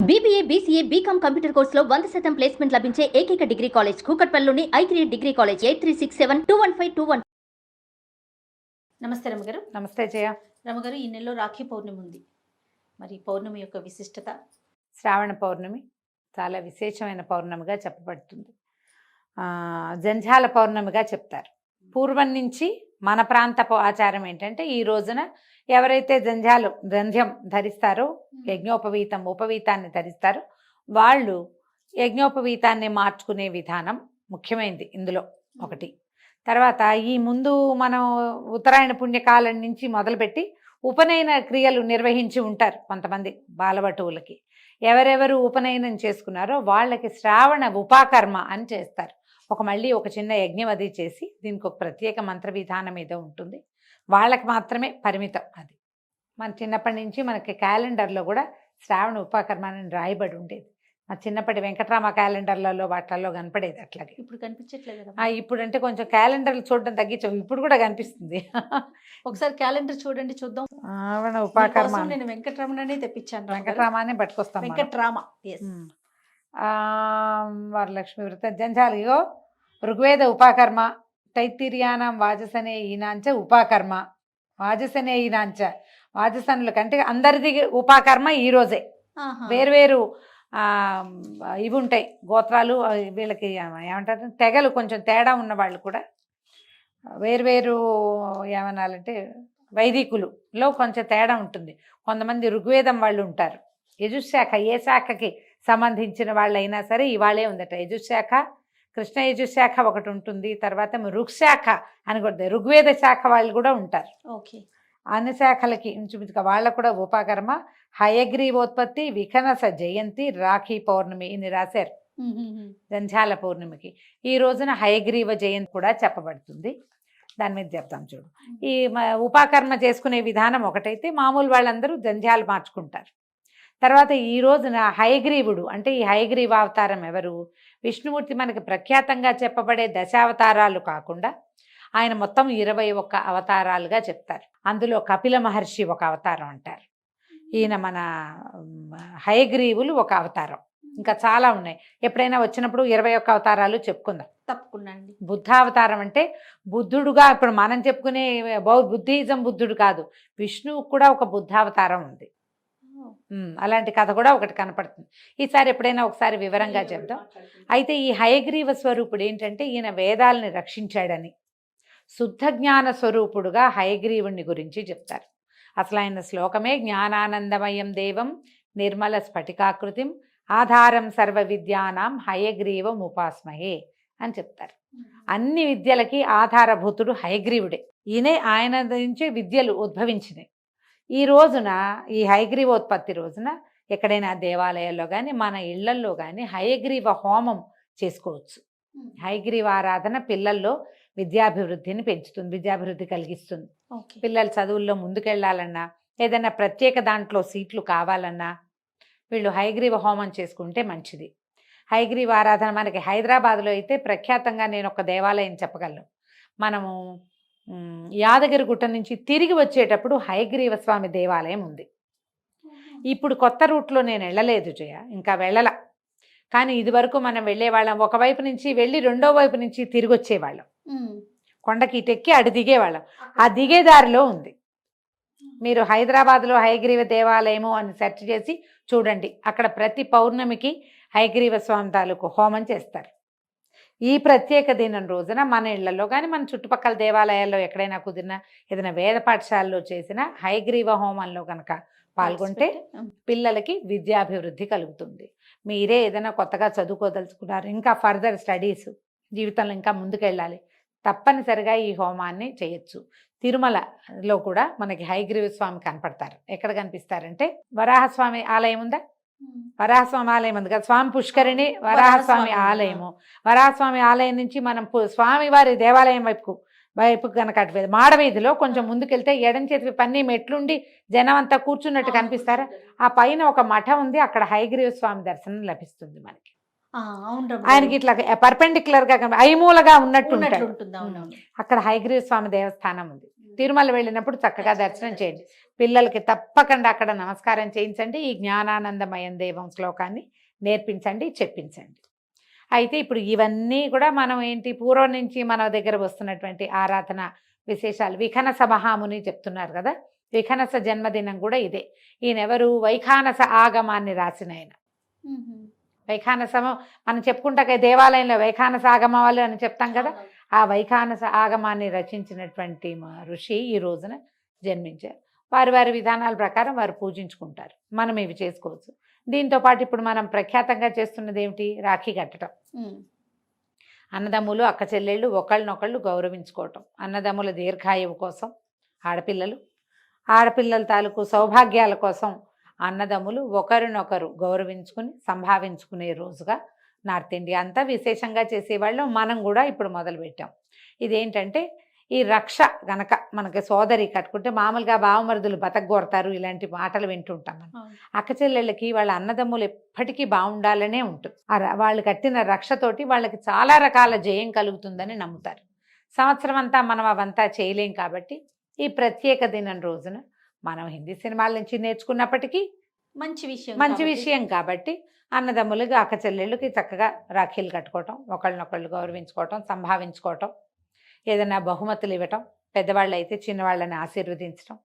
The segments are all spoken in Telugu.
BBA, BCA, BCom కంప్యూటర్ కోర్సులో 100% ప్లేస్మెంట్ లభించే ఏకైక డిగ్రీ కాలేజ్ కూకట్పల్లిలోని I3 డిగ్రీ కాలేజ్ 8367215215. నమస్తే రమగారు. నమస్తే జయ. రమగారు, ఈ నెలలో రాఖీ పౌర్ణమి ఉంది. మరి పౌర్ణమి యొక్క విశిష్టత? శ్రావణ పౌర్ణమి చాలా విశేషమైన పౌర్ణమిగా చెప్పబడుతుంది. జంఝాల పౌర్ణమిగా చెప్తారు. పూర్వం నుంచి మన ప్రాంత ఆచారం ఏంటంటే ఈ రోజున ఎవరైతే జంధ్యం ధరిస్తారో, ఉపవీతాన్ని ధరిస్తారో వాళ్ళు యజ్ఞోపవీతాన్ని మార్చుకునే విధానం ముఖ్యమైనది ఇందులో ఒకటి. తర్వాత ఈ ముందు మనం ఉత్తరాయణ పుణ్యకాలం నుంచి మొదలుపెట్టి ఉపనయన క్రియలు నిర్వహించి ఉంటారు కొంతమంది బాలవటువులకి. ఎవరెవరు ఉపనయనం చేసుకున్నారో వాళ్ళకి శ్రావణ ఉపాకర్మ అని చేస్తారు. మళ్ళీ ఒక చిన్న యజ్ఞం అది చేసి దీనికి ఒక ప్రత్యేక మంత్ర విధానం ఏదో ఉంటుంది, వాళ్ళకి మాత్రమే పరిమితం. అది మన చిన్నప్పటి నుంచి మనకి క్యాలెండర్లో కూడా శ్రావణ ఉపాకర్మ అని రాయబడి ఉండేది. మా చిన్నప్పటి వెంకటరామ క్యాలెండర్లలో వాటిల్లో కనపడేది. అట్లాగే ఇప్పుడు కనిపించట్లేదు. ఇప్పుడు అంటే కొంచెం క్యాలెండర్లు చూడడం తగ్గించాం, ఇప్పుడు కూడా కనిపిస్తుంది. ఒకసారి క్యాలెండర్ చూడండి, చూద్దాం. శ్రావణ ఉపాకర్మ నేను వెంకటరమణనే తెప్పించాను. వెంకటరామానే పట్టుకొస్తాం. వెంకటరామ. వరలక్ష్మి వ్రత జంఝాలియో ఋగ్వేద ఉపాకర్మ తైత్తిర్యానం వాజసనే ఈనాంచ ఉపాకర్మ వాజసనే ఈనాంచ. వాజసనుల కంటే అందరిది ఉపాకర్మ ఈరోజే. వేరువేరు ఇవి ఉంటాయి గోత్రాలు, వీళ్ళకి ఏమంటారు తెగలు కొంచెం తేడా ఉన్న వాళ్ళు కూడా వేరువేరు ఏమనాలంటే వైదికులలో కొంచెం తేడా ఉంటుంది. కొంతమంది ఋగ్వేదం వాళ్ళు ఉంటారు. యజుశాఖ ఏ శాఖకి సంబంధించిన వాళ్ళైనా సరే ఇవాళే ఉందట. యజుశాఖ, కృష్ణ యజుశాఖ ఒకటి ఉంటుంది. తర్వాత ఋగ్శాఖ అని కూడా ఋగ్వేద శాఖ వాళ్ళు కూడా ఉంటారు. ఓకే, అన్ని శాఖలకి ఇంచుమించుగా వాళ్ళకు కూడా ఉపాకర్మ. హయగ్రీవోత్పత్తి, వికనస జయంతి, రాఖీ పౌర్ణమి ఇన్ని రాశారు. జంఝాల పౌర్ణమికి ఈ రోజున హయగ్రీవ జయంతి కూడా చెప్పబడుతుంది. దాని మీద చెప్తాం చూడు. ఈ ఉపాకర్మ చేసుకునే విధానం ఒకటైతే మామూలు వాళ్ళందరూ జంఝాలు మార్చుకుంటారు. తర్వాత ఈ రోజున హయగ్రీవుడు అంటే ఈ హయగ్రీవ అవతారం ఎవరు? విష్ణుమూర్తి మనకి ప్రఖ్యాతంగా చెప్పబడే దశావతారాలు కాకుండా ఆయన మొత్తం 21 అవతారాలుగా చెప్తారు. అందులో కపిల మహర్షి ఒక అవతారం అంటారు. ఈయన మన హయగ్రీవులు ఒక అవతారం. ఇంకా చాలా ఉన్నాయి. ఎప్పుడైనా వచ్చినప్పుడు 21 అవతారాలు చెప్పుకుందాం. తప్పకుండా అండి. బుద్ధావతారం అంటే బుద్ధుడుగా ఇప్పుడు మనం చెప్పుకునే బుద్ధిజం బుద్ధుడు కాదు, విష్ణువు కూడా ఒక బుద్ధావతారం ఉంది. అలాంటి కథ కూడా ఒకటి కనపడుతుంది. ఈసారి ఎప్పుడైనా ఒకసారి వివరంగా చెప్దాం. అయితే ఈ హయగ్రీవ స్వరూపుడు ఏంటంటే ఈయన వేదాలని రక్షించాడని, శుద్ధ జ్ఞాన స్వరూపుడుగా హయగ్రీవుణ్ణి గురించి చెప్తారు. అసలు ఆయన శ్లోకమే జ్ఞానానందమయం దేవం నిర్మల స్ఫటికాకృతిం ఆధారం సర్వ విద్యానాం హయగ్రీవం ఉపాస్మహే అని చెప్తారు. అన్ని విద్యలకి ఆధారభూతుడు హయగ్రీవుడే. ఆయన నుంచి విద్యలు ఉద్భవించినాయి. ఈ రోజున ఈ హయగ్రీవోత్పత్తి రోజున ఎక్కడైనా దేవాలయాల్లో కానీ మన ఇళ్లల్లో కానీ హయగ్రీవ హోమం చేసుకోవచ్చు. హయగ్రీవ ఆరాధన పిల్లల్లో విద్యాభివృద్ధిని పెంచుతుంది, విద్యాభివృద్ధి కలిగిస్తుంది. పిల్లలు చదువుల్లో ముందుకెళ్లాలన్నా, ఏదైనా ప్రత్యేక దాంట్లో సీట్లు కావాలన్నా వీళ్ళు హయగ్రీవ హోమం చేసుకుంటే మంచిది. హయగ్రీవ ఆరాధన మనకి హైదరాబాద్లో అయితే ప్రఖ్యాతంగా నేను ఒక దేవాలయం చెప్పగలను. మనము యాదగిరి గుట్ట నుంచి తిరిగి వచ్చేటప్పుడు హయగ్రీవ స్వామి దేవాలయం ఉంది. ఇప్పుడు కొత్త రూట్లో నేను వెళ్ళలేదు జయ, ఇంకా వెళ్ళలా. కానీ ఇదివరకు మనం వెళ్ళేవాళ్ళం, ఒకవైపు నుంచి వెళ్ళి రెండో వైపు నుంచి తిరిగి వచ్చేవాళ్ళం. కొండకి ఇటెక్కి అటు దిగేవాళ్ళం. ఆ దిగే దారిలో ఉంది. మీరు హైదరాబాద్లో హయగ్రీవ దేవాలయము అని సెర్చ్ చేసి చూడండి. అక్కడ ప్రతి పౌర్ణమికి హయగ్రీవ స్వామి తాలూకు హోమం చేస్తారు. ఈ ప్రత్యేక దినం రోజున మన ఇళ్లలో కానీ మన చుట్టుపక్కల దేవాలయాల్లో ఎక్కడైనా కుదిరినా ఏదైనా వేద పాఠశాలలో చేసిన హయగ్రీవ హోమంలో కనుక పాల్గొంటే పిల్లలకి విద్యాభివృద్ధి కలుగుతుంది. మీరే ఏదైనా కొత్తగా చదువుకోదలుచుకున్నారు, ఇంకా ఫర్దర్ స్టడీస్ జీవితంలో ఇంకా ముందుకెళ్ళాలి, తప్పనిసరిగా ఈ హోమాన్ని చేయొచ్చు. తిరుమలలో కూడా మనకి హయగ్రీవ స్వామి కనపడతారు. ఎక్కడ కనిపిస్తారంటే వరాహస్వామి ఆలయం ఉందా? వరాహస్వామి ఆలయం ఉంది కదా, స్వామి పుష్కరిణి వరాహస్వామి ఆలయము. వరాహస్వామి ఆలయం నుంచి మనం స్వామివారి దేవాలయం వైపు కనుక అటు మాడవీధిలో కొంచెం ముందుకెళ్తే ఎడం చేతి పన్ని మెట్లుండి జనం అంతా కూర్చున్నట్టు కనిపిస్తారా? ఆ పైన ఒక మఠం ఉంది, అక్కడ హయగ్రీవ స్వామి దర్శనం లభిస్తుంది మనకి. ఆయనకి ఇట్లా పర్పెండిక్యులర్ గా ఐమూలగా ఉన్నట్టు ఉంటాడు. అక్కడ హయగ్రీవ స్వామి దేవస్థానం ఉంది. తిరుమల వెళ్ళినప్పుడు చక్కగా దర్శనం చేయండి. పిల్లలకి తప్పకుండా అక్కడ నమస్కారం చేయించండి. ఈ జ్ఞానానందమయం దేవం శ్లోకాన్ని నేర్పించండి, చెప్పించండి. అయితే ఇప్పుడు ఇవన్నీ కూడా మనం ఏంటి పూర్వం నుంచి మన దగ్గర వస్తున్నటువంటి ఆరాధన విశేషాలు. విఖనస మహాముని చెప్తున్నారు కదా, విఖనస జన్మదినం కూడా ఇదే. ఈయనెవరు? వైఖానస ఆగమాన్ని రాసిన ఆయన. వైఖానసము మనం చెప్పుకుంటాక దేవాలయంలో వైఖానస ఆగమాలు అని చెప్తాం కదా, ఆ వైఖానస ఆగమాన్ని రచించినటువంటి ఋషి ఈ రోజున జన్మించారు. వారి వారి విధానాల ప్రకారం వారు పూజించుకుంటారు. మనం ఇవి చేసుకోవచ్చు. దీంతో పాటు ఇప్పుడు మనం ప్రఖ్యాతంగా చేస్తున్నది ఏమిటి? రాఖీ కట్టడం. అన్నదమ్ములు అక్క చెల్లెళ్ళు ఒకళ్ళనొకళ్ళు గౌరవించుకోవటం. అన్నదమ్ముల దీర్ఘాయువు కోసం ఆడపిల్లల తాలూకు సౌభాగ్యాల కోసం అన్నదమ్ములు ఒకరినొకరు గౌరవించుకుని సంభావించుకునే రోజుగా నార్త్ ఇండియా అంతా విశేషంగా చేసేవాళ్ళు. మనం కూడా ఇప్పుడు మొదలుపెట్టాం. ఇదేంటంటే ఈ రక్ష గనక మనకి సోదరి కట్టుకుంటే మామూలుగా బావమరుదులు బతకగొడతారు, ఇలాంటి మాటలు వింటుంటాం మనం. అక్క చెల్లెళ్ళకి వాళ్ళ అన్నదమ్ములు ఎప్పటికీ బాగుండాలనే ఉంటుంది. వాళ్ళు కట్టిన రక్షతోటి వాళ్ళకి చాలా రకాల జయం కలుగుతుందని నమ్ముతారు. సంవత్సరం అంతా మనం అవంతా చేయలేం కాబట్టి ఈ ప్రత్యేక దినం రోజున మనం హిందీ సినిమాల నుంచి నేర్చుకున్నప్పటికీ మంచి విషయం కాబట్టి అన్నదమ్ములుగా అక్క చెల్లెళ్ళకి చక్కగా రాఖీలు కట్టుకోవటం, ఒకళ్ళనొకళ్ళు గౌరవించుకోవటం, సంభావించుకోవటం, ఏదైనా బహుమతులు ఇవ్వటం, పెద్దవాళ్ళు అయితే చిన్నవాళ్ళని ఆశీర్వదించటం,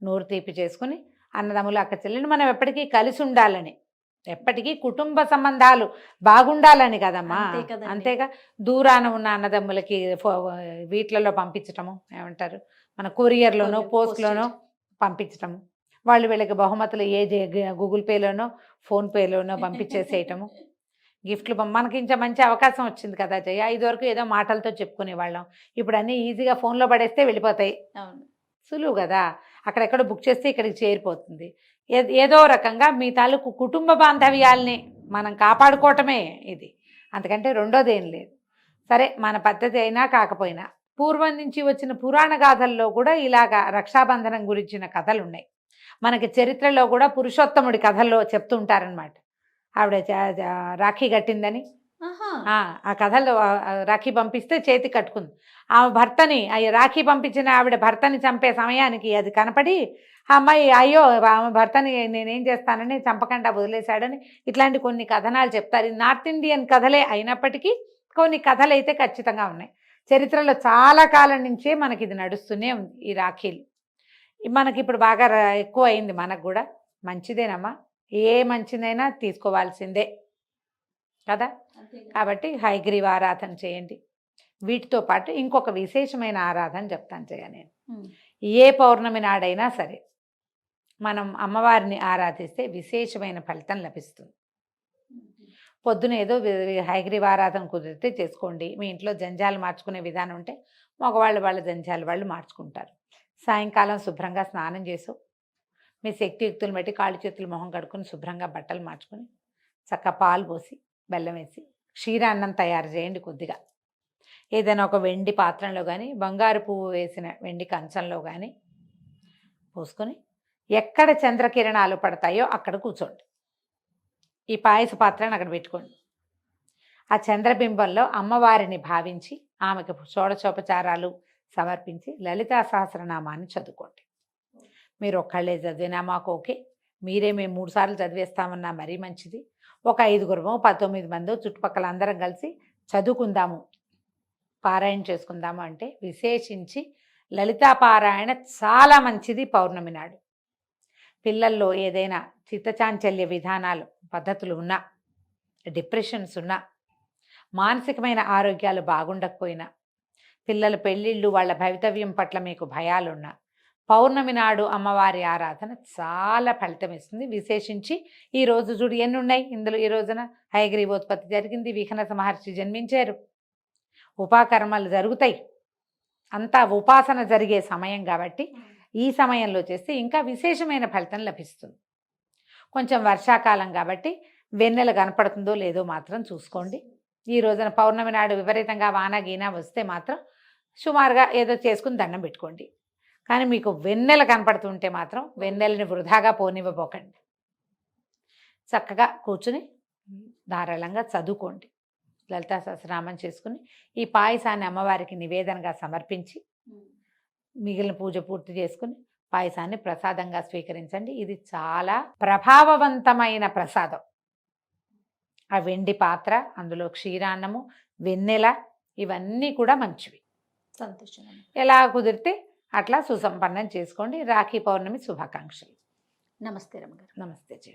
నోరు తీపి చేసుకుని అన్నదమ్ములు అక్క చెల్లెళ్ళు మనం ఎప్పటికీ కలిసి ఉండాలని, ఎప్పటికీ కుటుంబ సంబంధాలు బాగుండాలని కదమ్మా. అంతేగా దూరాన ఉన్న అన్నదమ్ములకి వీటిలలో పంపించటము, ఏమంటారు మన కొరియర్లోనో పోస్ట్లోనో పంపించటము, వాళ్ళు వీళ్ళకి బహుమతులు గూగుల్ పేలోనో ఫోన్పేలోనో పంపించేసేయటము, గిఫ్ట్లు. మనకి ఇంకా మంచి అవకాశం వచ్చింది కదా జయ. ఇదివరకు ఏదో మాటలతో చెప్పుకునేవాళ్ళం, ఇప్పుడు అన్నీ ఈజీగా ఫోన్లో పడేస్తే వెళ్ళిపోతాయి. సులువు కదా, అక్కడెక్కడ బుక్ చేస్తే ఇక్కడికి చేరిపోతుంది. ఏదో రకంగా మీ తాలూకు కుటుంబ బాంధవ్యాల్ని మనం కాపాడుకోవటమే ఇది, అంతకంటే రెండోది ఏం లేదు. సరే మన పద్ధతి అయినా కాకపోయినా పూర్వం నుంచి వచ్చిన పురాణ గాథల్లో కూడా ఇలాగా రక్షాబంధనం గురించిన కథలు ఉన్నాయి. మనకి చరిత్రలో కూడా పురుషోత్తముడి కథల్లో చెప్తుంటారనమాట. ఆవిడ రాఖీ కట్టిందని, ఆ కథల్లో రాఖీ పంపిస్తే చేతి కట్టుకుంది. ఆమె భర్తని రాఖీ పంపించిన ఆవిడ భర్తని చంపే సమయానికి అది కనపడి ఆ అమ్మాయి అయ్యో ఆమె భర్తని నేనేం చేస్తానని చంపకుండా వదిలేశాడని ఇట్లాంటి కొన్ని కథనాలు చెప్తారు. ఇది నార్త్ ఇండియన్ కథలే అయినప్పటికీ కొన్ని కథలు అయితే ఖచ్చితంగా ఉన్నాయి. చరిత్రలో చాలా కాలం నుంచే మనకి ఇది నడుస్తూనే ఉంది. ఈ రాఖీలు మనకి ఇప్పుడు బాగా ఎక్కువ అయింది. మనకు కూడా మంచిదేనమ్మా, ఏ మంచిదైనా తీసుకోవాల్సిందే కదా. కాబట్టి హయగ్రీవ ఆరాధన చేయండి. వీటితో పాటు ఇంకొక విశేషమైన ఆరాధన చెప్తాను చేయ నేను. ఏ పౌర్ణమి నాడైనా సరే మనం అమ్మవారిని ఆరాధిస్తే విశేషమైన ఫలితం లభిస్తుంది. పొద్దున ఏదో హయగ్రీవ ఆరాధన కుదిరితే చేసుకోండి. మీ ఇంట్లో జంజాలు మార్చుకునే విధానం ఉంటే మగవాళ్ళు వాళ్ళ జంజాలు వాళ్ళు మార్చుకుంటారు. సాయంకాలం శుభ్రంగా స్నానం చేసు, మీ శక్తియుక్తులు బట్టి కాళ్ళు చేతులు మొహం కడుక్కొని శుభ్రంగా బట్టలు మార్చుకొని చక్క పాలు పోసి బెల్లం వేసి క్షీరాన్నం తయారు చేయండి. కొద్దిగా ఏదైనా ఒక వెండి పాత్రలో కానీ బంగారు పువ్వు వేసిన వెండి కంచంలో కానీ పోసుకొని ఎక్కడ చంద్రకిరణాలు పడతాయో అక్కడ కూర్చోండి. ఈ పాయస పాత్రను అక్కడ పెట్టుకోండి. ఆ చంద్రబింబంలో అమ్మవారిని భావించి ఆమెకు షోడశోపచారాలు సమర్పించి లలితా సహస్రనామాన్ని చదువుకోండి. మీరు ఒక్కళ్ళే చదివినా మాకు ఓకే, మీరే మేము 3 సార్లు చదివేస్తామన్నా మరీ మంచిది. ఒక 5గురమో 19 మందో చుట్టుపక్కల అందరం కలిసి చదువుకుందాము, పారాయణ చేసుకుందాము అంటే విశేషించి లలితా పారాయణ చాలా మంచిది పౌర్ణమి నాడు. పిల్లల్లో ఏదైనా చిత్తచాంచల్య విధానాలు పద్ధతులు ఉన్నా, డిప్రెషన్స్ ఉన్నా, మానసికమైన ఆరోగ్యాలు బాగుండకపోయినా, పిల్లల పెళ్ళిళ్ళు వాళ్ళ భవితవ్యం పట్ల మీకు భయాలున్నా పౌర్ణమి నాడు అమ్మవారి ఆరాధన చాలా ఫలితం ఇస్తుంది. విశేషించి ఈరోజు చూడు ఎన్ని ఉన్నాయి ఇందులో. ఈ రోజున హయగ్రీవోత్పత్తి జరిగింది, విఘ్నస మహర్షి జన్మించారు, ఉపాకర్మలు జరుగుతాయి, అంతా ఉపాసన జరిగే సమయం కాబట్టి ఈ సమయంలో చేస్తే ఇంకా విశేషమైన ఫలితం లభిస్తుంది. కొంచెం వర్షాకాలం కాబట్టి వెన్నెల కనపడుతుందో లేదో మాత్రం చూసుకోండి. ఈ రోజున పౌర్ణమి నాడు విపరీతంగా వాన గీన వస్తే మాత్రం సుమారుగా ఏదో చేసుకుని దండం పెట్టుకోండి. కానీ మీకు వెన్నెల కనపడుతుంటే మాత్రం వెన్నెలని వృధాగా పోనివ్వబోకండి. చక్కగా కూర్చుని ధారాళంగా చదువుకోండి. లలితా సహస్రనామం చేసుకుని ఈ పాయసాన్ని అమ్మవారికి నివేదనగా సమర్పించి మిగిలిన పూజ పూర్తి చేసుకుని పాయసాన్ని ప్రసాదంగా స్వీకరించండి. ఇది చాలా ప్రభావవంతమైన ప్రసాదం. ఆ వెండి పాత్ర, అందులో క్షీరాన్నము, వెన్నెల ఇవన్నీ కూడా మంచివి. సంతోషం. ఎలా కుదిరితే అట్లా సుసంపన్నం చేసుకోండి. రాఖీ పౌర్ణమి శుభాకాంక్షలు. నమస్తే రమ్మగారు. నమస్తే జయ.